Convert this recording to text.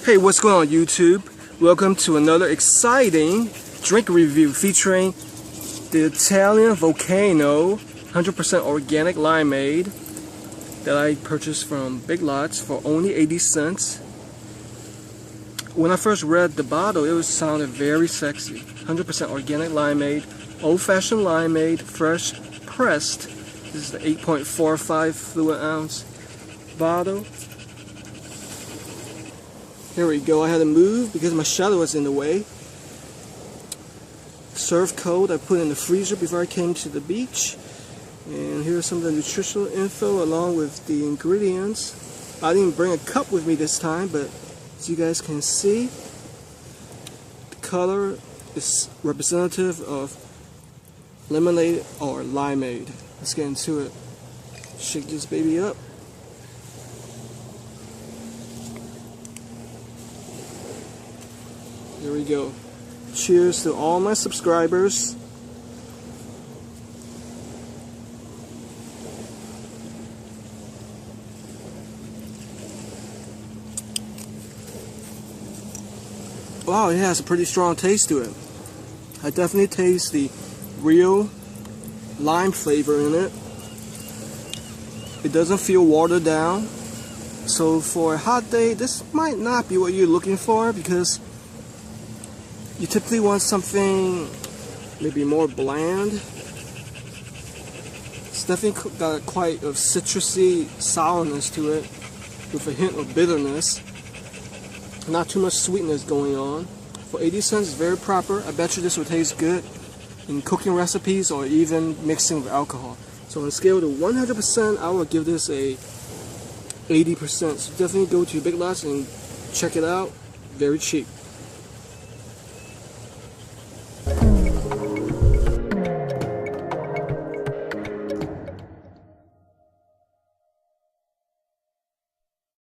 Hey, what's going on YouTube? Welcome to another exciting drink review featuring the Italian Volcano 100% organic limeade that I purchased from Big Lots for only 80 cents. When I first read the bottle, it sounded very sexy. 100% organic limeade, old-fashioned limeade, fresh pressed. This is the 8.45 fluid ounce bottle. Here we go. I had to move because my shadow was in the way. Serve cold. I put in the freezer before I came to the beach. And here's some of the nutritional info along with the ingredients. I didn't bring a cup with me this time, but as you guys can see, the color is representative of lemonade or limeade. Let's get into it. Shake this baby up. There we go. Cheers to all my subscribers. Wow, it has a pretty strong taste to it. I definitely taste the real lime flavor in it. It doesn't feel watered down. So for a hot day, this might not be what you're looking for because you typically want something maybe more bland. It's definitely got quite a citrusy sourness to it with a hint of bitterness. Not too much sweetness going on. For 80 cents, it's very proper. I bet you this would taste good in cooking recipes or even mixing with alcohol. So on a scale to 100%, I would give this a 80%. So definitely go to Big Lots and check it out. Very cheap.